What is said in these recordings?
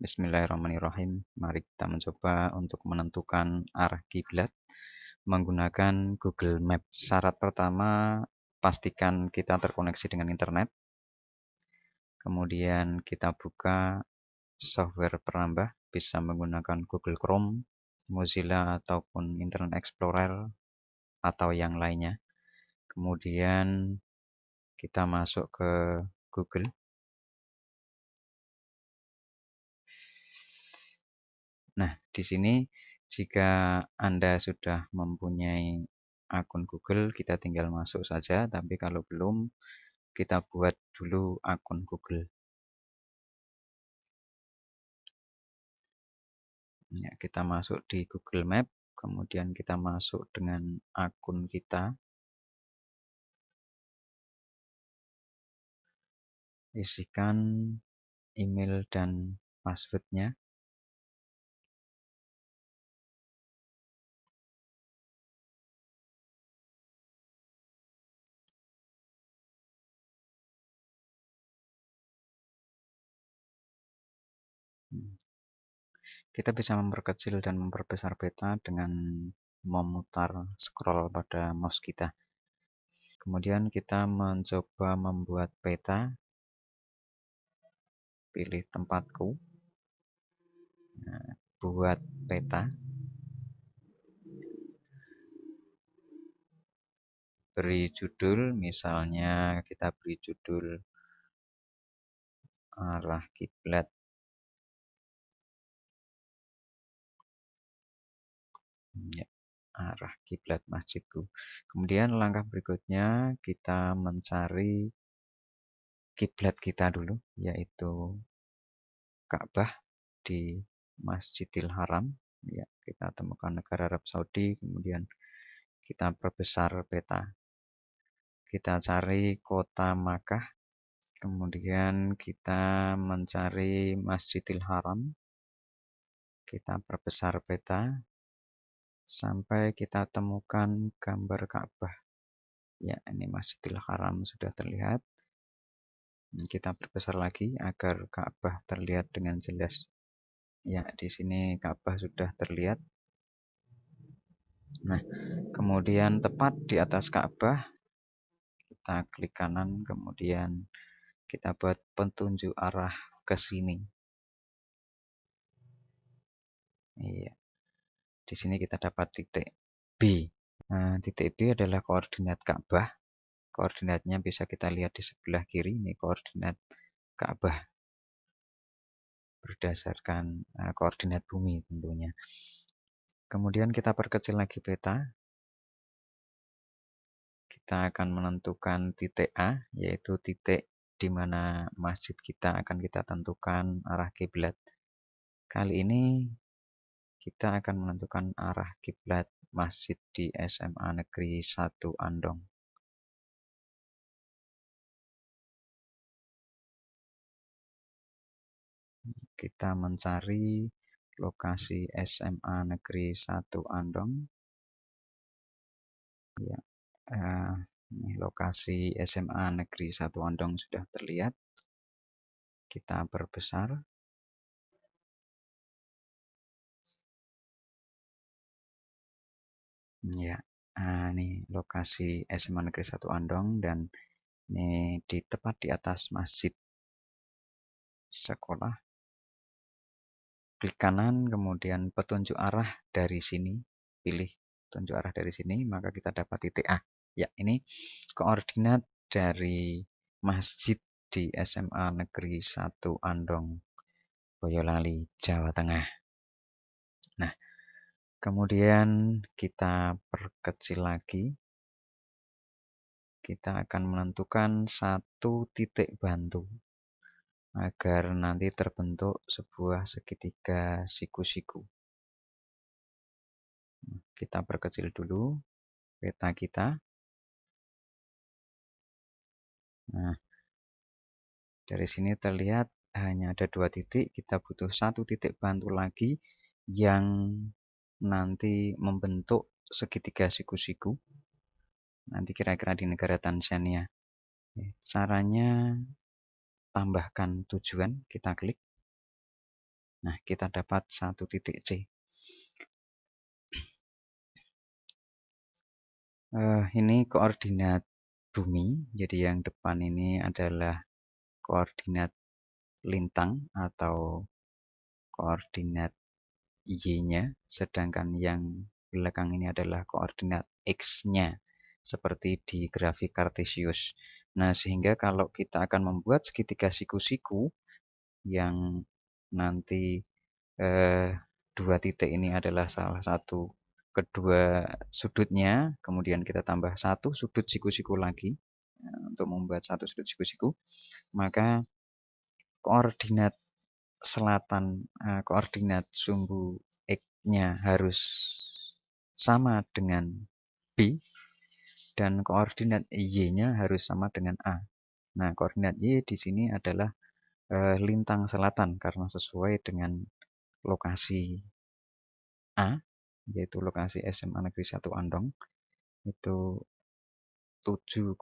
Bismillahirrahmanirrahim. Mari kita mencoba untuk menentukan arah kiblat menggunakan Google Map. Syarat pertama, pastikan kita terkoneksi dengan internet. Kemudian kita buka software penambah, bisa menggunakan Google Chrome, Mozilla, ataupun Internet Explorer, atau yang lainnya. Kemudian kita masuk ke Google. Nah, di sini jika Anda sudah mempunyai akun Google, kita tinggal masuk saja. Tapi kalau belum, kita buat dulu akun Google. Ya, kita masuk di Google Map, kemudian kita masuk dengan akun kita. Isikan email dan passwordnya. Kita bisa memperkecil dan memperbesar peta dengan memutar scroll pada mouse kita. Kemudian kita mencoba membuat peta. Pilih tempatku. Nah, buat peta. Beri judul, misalnya kita beri judul arah kiblat. Ya, arah kiblat masjidku. Kemudian langkah berikutnya kita mencari kiblat kita dulu, yaitu Ka'bah di Masjidil Haram. Ya, kita temukan negara Arab Saudi, kemudian kita perbesar peta. Kita cari kota Makkah, kemudian kita mencari Masjidil Haram. Kita perbesar peta sampai kita temukan gambar Ka'bah. Ya, ini Masjidil Haram sudah terlihat. Kita perbesar lagi agar Ka'bah terlihat dengan jelas. Ya, di sini Ka'bah sudah terlihat. Nah, kemudian tepat di atas Ka'bah, kita klik kanan, kemudian kita buat petunjuk arah ke sini. Iya. Di sini kita dapat titik B. Nah, titik B adalah koordinat Ka'bah. Koordinatnya bisa kita lihat di sebelah kiri. Ini koordinat Ka'bah berdasarkan koordinat bumi tentunya. Kemudian kita perkecil lagi peta. Kita akan menentukan titik A, yaitu titik di mana masjid kita akan kita tentukan arah kiblat. Kali ini kita akan menentukan arah kiblat masjid di SMA Negeri 1 Andong. Kita mencari lokasi SMA Negeri 1 Andong. Ya, ini lokasi SMA Negeri 1 Andong sudah terlihat. Kita perbesar. Ya, ini lokasi SMA Negeri 1 Andong dan ini tepat di atas masjid sekolah. Klik kanan, kemudian petunjuk arah dari sini. Pilih petunjuk arah dari sini, maka kita dapat titik A. Ya, ini koordinat dari masjid di SMA Negeri 1 Andong, Boyolali, Jawa Tengah. Nah, kemudian kita perkecil lagi. Kita akan menentukan satu titik bantu agar nanti terbentuk sebuah segitiga siku-siku. Kita perkecil dulu peta kita. Nah, dari sini terlihat hanya ada 2 titik. Kita butuh 1 titik bantu lagi yang nanti membentuk segitiga siku-siku. Nanti kira-kira di negara Tanzania. Caranya tambahkan tujuan, kita klik. Nah, kita dapat satu titik C. Ini koordinat bumi, jadi yang depan ini adalah koordinat lintang atau koordinat Y-nya, sedangkan yang belakang ini adalah koordinat X-nya, seperti di grafik Kartesius. Nah, sehingga kalau kita akan membuat segitiga siku-siku yang nanti dua titik ini adalah salah satu kedua sudutnya, kemudian kita tambah satu sudut siku-siku lagi untuk membuat satu sudut siku-siku, maka koordinat selatan, koordinat sumbu X-nya harus sama dengan B, dan koordinat Y-nya harus sama dengan A. Nah, koordinat Y di sini adalah lintang selatan karena sesuai dengan lokasi A, yaitu lokasi SMA Negeri 1 Andong, itu 7,36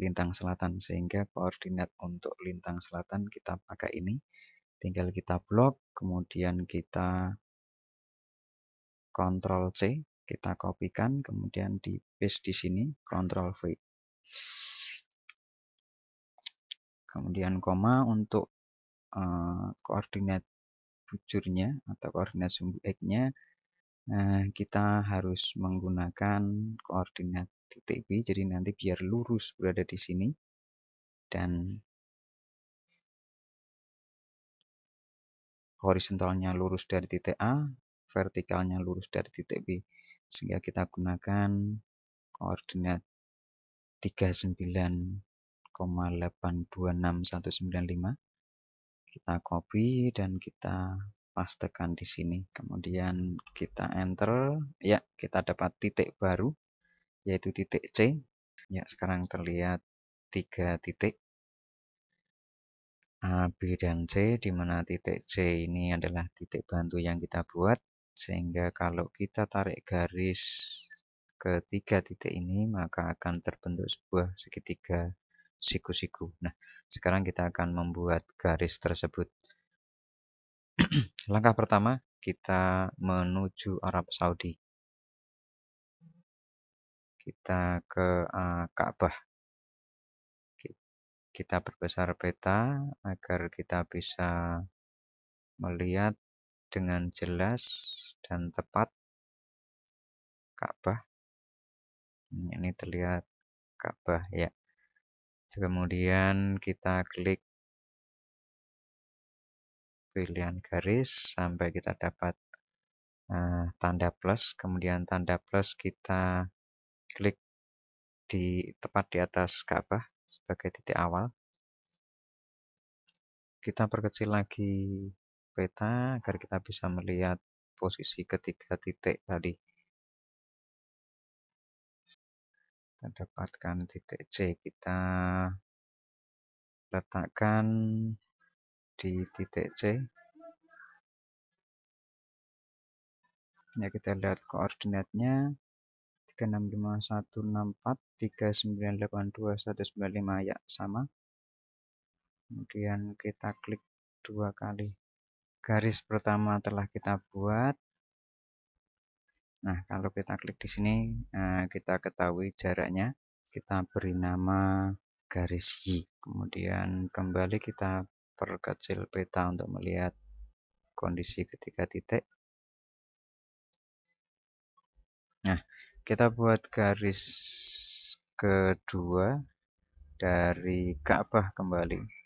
lintang selatan, sehingga koordinat untuk lintang selatan kita pakai ini. Tinggal kita blok, kemudian kita Ctrl C, kita kopikan, kemudian di paste di sini, Ctrl V. Kemudian koma untuk koordinat bujurnya atau koordinat sumbu X-nya, kita harus menggunakan koordinat titik B, jadi nanti biar lurus berada di sini, dan horizontalnya lurus dari titik A, vertikalnya lurus dari titik B, sehingga kita gunakan koordinat 39,826195. Kita copy dan kita pastekan di sini, kemudian kita enter. Ya, kita dapat titik baru yaitu titik C. Ya, sekarang terlihat 3 titik A, B, dan C, di mana titik C ini adalah titik bantu yang kita buat, sehingga kalau kita tarik garis ke 3 titik ini, maka akan terbentuk sebuah segitiga siku-siku. Nah, sekarang kita akan membuat garis tersebut. Langkah pertama, kita menuju Arab Saudi. Kita ke Ka'bah. Kita perbesar peta agar kita bisa melihat dengan jelas dan tepat Ka'bah. Ini terlihat Ka'bah ya. Kemudian kita klik pilihan garis sampai kita dapat tanda plus. Kemudian tanda plus kita klik di tepat di atas Ka'bah sebagai titik awal. Kita perkecil lagi peta agar kita bisa melihat posisi ketiga titik tadi. Kita dapatkan titik C, kita letakkan di titik C. Ya, kita lihat koordinatnya 36516439821995, ya sama. Kemudian kita klik 2 kali. Garis pertama telah kita buat. Nah, kalau kita klik di sini, kita ketahui jaraknya. Kita beri nama garis Y. Kemudian kembali kita perkecil peta untuk melihat kondisi ketiga titik. Nah, kita buat garis kedua dari Ka'bah kembali.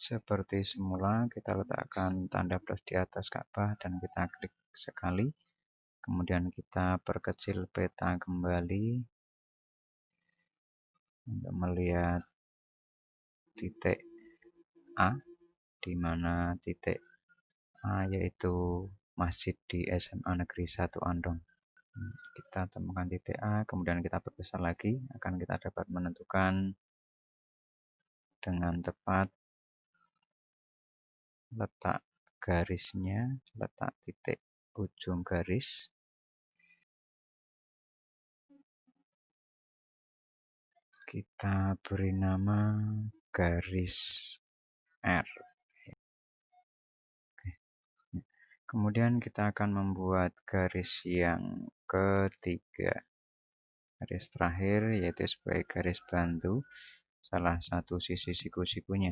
Seperti semula, kita letakkan tanda plus di atas Ka'bah dan kita klik sekali. Kemudian kita perkecil peta kembali untuk melihat titik A, di mana titik A yaitu masjid di SMA Negeri 1 Andong. Kita temukan titik A, kemudian kita perbesar lagi, akan kita dapat menentukan dengan tepat letak garisnya, letak titik ujung garis. Kita beri nama garis R. Kemudian kita akan membuat garis yang ketiga. Garis terakhir yaitu sebagai garis bantu salah satu sisi siku-sikunya.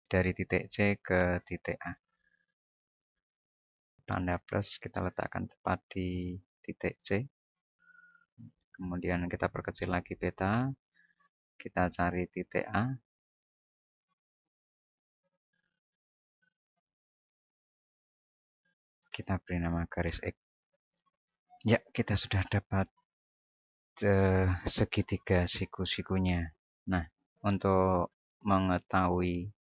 Dari titik C ke titik A. Tanda plus kita letakkan tepat di titik C. Kemudian kita perkecil lagi beta. Kita cari titik A. Kita beri nama garis X. Ya, kita sudah dapat segitiga siku-sikunya. Nah, untuk mengetahui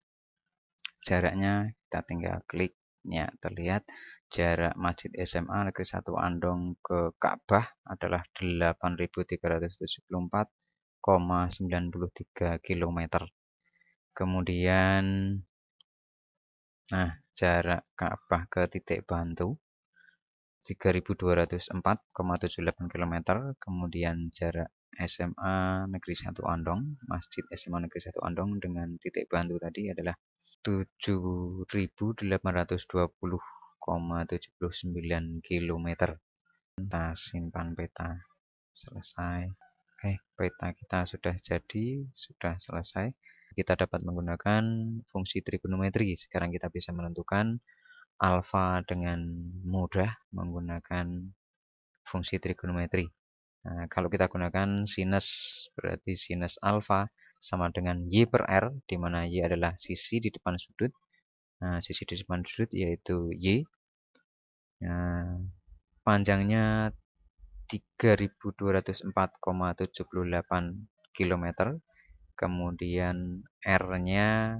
jaraknya, kita tinggal klik. Ya, terlihat jarak Masjid SMA Negeri 1 Andong ke Ka'bah adalah 8.374,93 km. Kemudian, nah, jarak Ka'bah ke titik bantu 3.204,78 km. Kemudian jarak SMA Negeri 1 Andong, Masjid SMA Negeri 1 Andong dengan titik bantu tadi adalah 7.820,79 km. Kita simpan peta. Selesai. Oke, peta kita sudah jadi, sudah selesai. Kita dapat menggunakan fungsi trigonometri. Sekarang kita bisa menentukan alfa dengan mudah menggunakan fungsi trigonometri. Nah, kalau kita gunakan sinus, berarti sinus alfa sama dengan Y per R, di mana Y adalah sisi di depan sudut. Nah, sisi di depan sudut yaitu Y. Nah, panjangnya 3.204,78 km. Kemudian R-nya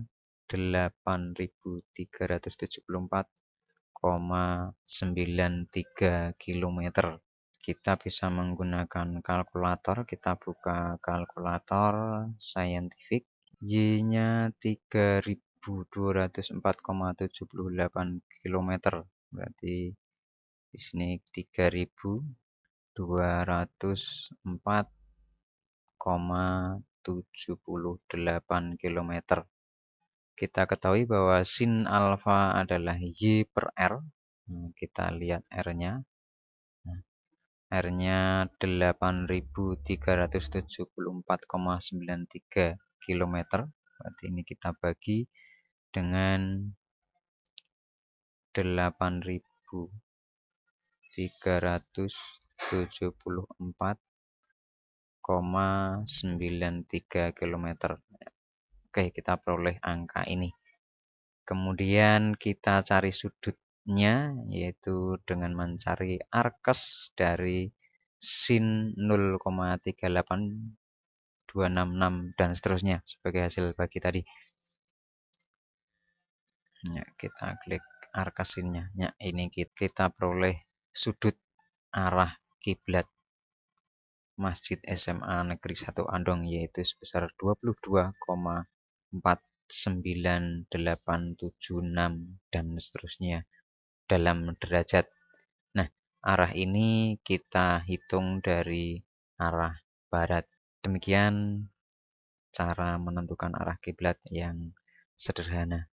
8.374,93 km. Kita bisa menggunakan kalkulator. Kita buka kalkulator saintifik. Y-nya 3.204,78 km. Berarti di sini 3.204,78 km. Kita ketahui bahwa sin alfa adalah Y per R. Kita lihat R-nya. R-nya 8.374,93 km. Berarti ini kita bagi dengan 8.374,93 km. Oke, kita peroleh angka ini. Kemudian kita cari sudutnya, yaitu dengan mencari arkes dari sin 0,38266 dan seterusnya sebagai hasil bagi tadi. Ya, kita klik arkasinnya. Ya, ini kita peroleh sudut arah kiblat Masjid SMA Negeri 1 Andong yaitu sebesar 22,49876 dan seterusnya dalam derajat. Nah, arah ini kita hitung dari arah barat. Demikian cara menentukan arah kiblat yang sederhana.